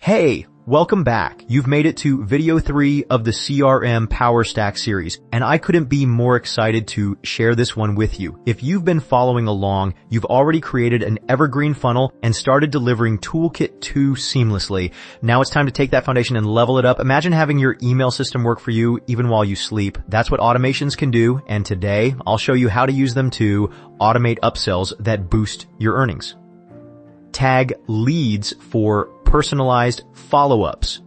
Hey, welcome back. You've made it to video 3 of the CRM Power Stack series, and I couldn't be more excited to share this one with you. If you've been following along, you've already created an evergreen funnel and started delivering Toolkit 2 seamlessly. Now it's time to take that foundation and level it up. Imagine having your email system work for you even while you sleep. That's what automations can do, and today I'll show you how to use them to automate upsells that boost your earnings. Tag leads for personalized follow-ups.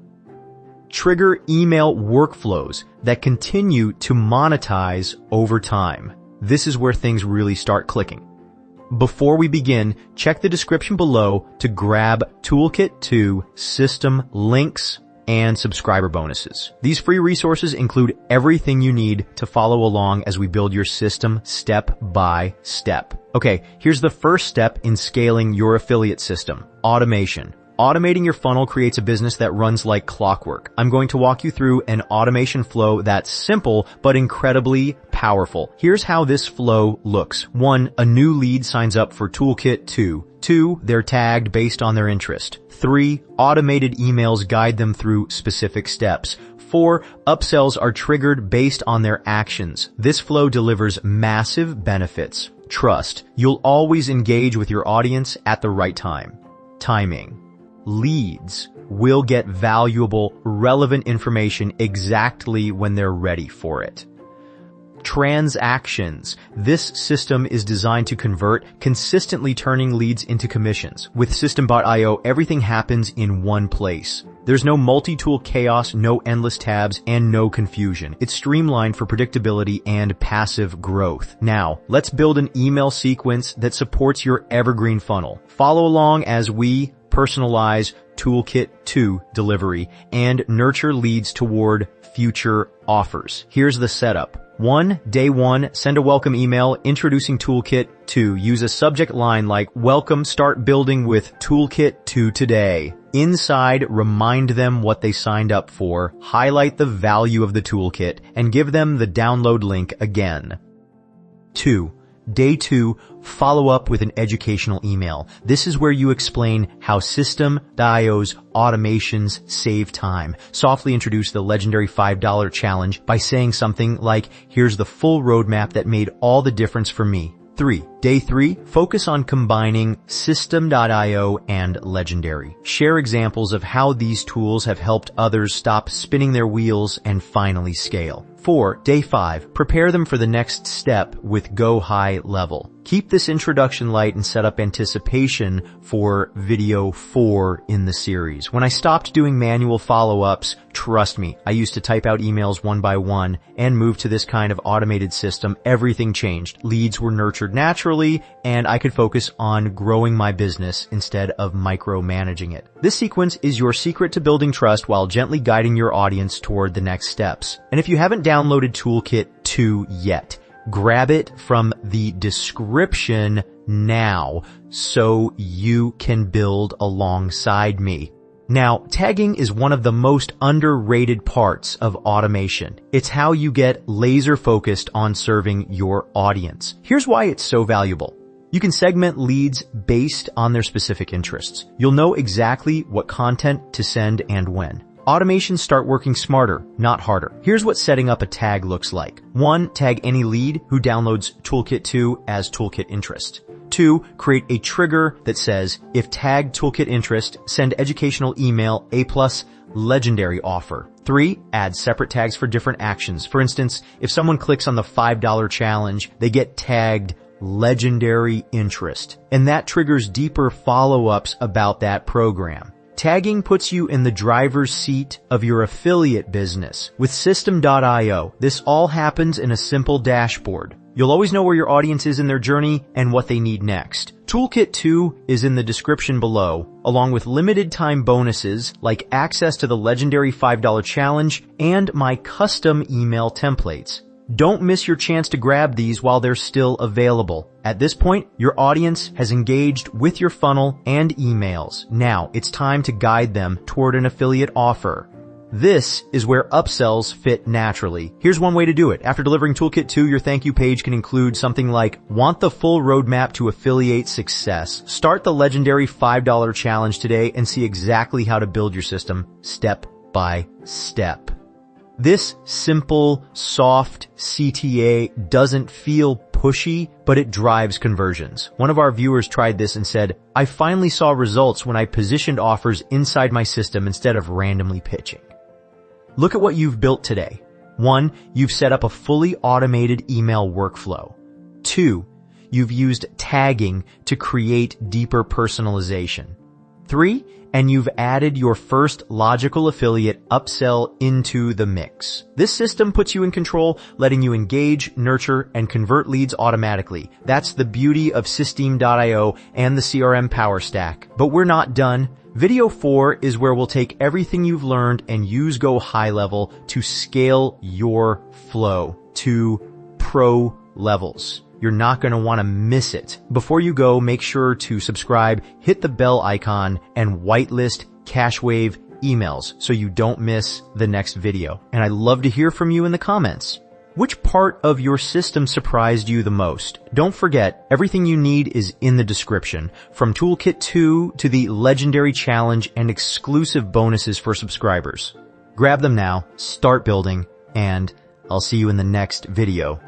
Trigger email workflows that continue to monetize over time. This is where things really start clicking. Before we begin, check the description below to grab Toolkit 2 system links and subscriber bonuses. These free resources include everything you need to follow along as we build your system step by step. Okay, here's the first step in scaling your affiliate system: automation. Automating your funnel creates a business that runs like clockwork. I'm going to walk you through an automation flow that's simple but incredibly powerful. Here's how this flow looks. 1. A new lead signs up for Toolkit 2. 2. They're tagged based on their interest. 3. Automated emails guide them through specific steps. 4. Upsells are triggered based on their actions. This flow delivers massive benefits. Trust. You'll always engage with your audience at the right time. Timing. Leads will get valuable, relevant information exactly when they're ready for it. Transactions. This system is designed to convert, consistently turning leads into commissions. With System.io, everything happens in one place. There's no multi-tool chaos, no endless tabs, and no confusion. It's streamlined for predictability and passive growth. Now, let's build an email sequence that supports your evergreen funnel. Follow along as we personalize Toolkit 2 delivery and nurture leads toward future offers. Here's the setup. 1. Day 1, send a welcome email introducing Toolkit 2. Use a subject line like, "Welcome, start building with Toolkit 2 today." Inside, remind them what they signed up for, highlight the value of the toolkit, and give them the download link again. 2. Day 2, follow up with an educational email. This is where you explain how System.io's automations save time. Softly introduce the legendary $5 challenge by saying something like, "Here's the full roadmap that made all the difference for me." 3. Day 3, focus on combining System.io and Legendary. Share examples of how these tools have helped others stop spinning their wheels and finally scale. 4. Day 5, prepare them for the next step with GoHighLevel. Keep this introduction light and set up anticipation for video 4 in the series. When I stopped doing manual follow-ups, trust me, I used to type out emails one by one and move to this kind of automated system. Everything changed. Leads were nurtured naturally, and I could focus on growing my business instead of micromanaging it. This sequence is your secret to building trust while gently guiding your audience toward the next steps. And if you haven't downloaded Toolkit 2 yet, grab it from the description now so you can build alongside me. Now, tagging is one of the most underrated parts of automation. It's how you get laser focused on serving your audience. Here's why it's so valuable. You can segment leads based on their specific interests. You'll know exactly what content to send and when. Automations start working smarter, not harder. Here's what setting up a tag looks like. 1. Tag any lead who downloads Toolkit 2 as Toolkit Interest. 2. Create a trigger that says, if tagged Toolkit Interest, send educational email A+ Legendary offer. 3. Add separate tags for different actions. For instance, if someone clicks on the $5 challenge, they get tagged Legendary Interest, and that triggers deeper follow-ups about that program. Tagging puts you in the driver's seat of your affiliate business. With System.io, this all happens in a simple dashboard. You'll always know where your audience is in their journey and what they need next. Toolkit 2 is in the description below, along with limited time bonuses like access to the legendary $5 challenge and my custom email templates. Don't miss your chance to grab these while they're still available. At this point, your audience has engaged with your funnel and emails. Now, it's time to guide them toward an affiliate offer. This is where upsells fit naturally. Here's one way to do it. After delivering Toolkit 2, your thank you page can include something like, want the full roadmap to affiliate success? Start the legendary $5 challenge today and see exactly how to build your system step by step. This simple, soft CTA doesn't feel pushy, but it drives conversions. One of our viewers tried this and said, I finally saw results when I positioned offers inside my system instead of randomly pitching. Look at what you've built today. 1, you've set up a fully automated email workflow. 2, you've used tagging to create deeper personalization. 3, and you've added your first logical affiliate upsell into the mix. This system puts you in control, letting you engage, nurture, and convert leads automatically. That's the beauty of Systeme.io and the CRM Power Stack. But we're not done. Video 4 is where we'll take everything you've learned and use GoHighLevel to scale your flow to pro levels. You're not going to want to miss it. Before you go, make sure to subscribe, hit the bell icon, and whitelist CashWave emails so you don't miss the next video. And I'd love to hear from you in the comments. Which part of your system surprised you the most? Don't forget, everything you need is in the description, from Toolkit 2 to the legendary challenge and exclusive bonuses for subscribers. Grab them now, start building, and I'll see you in the next video.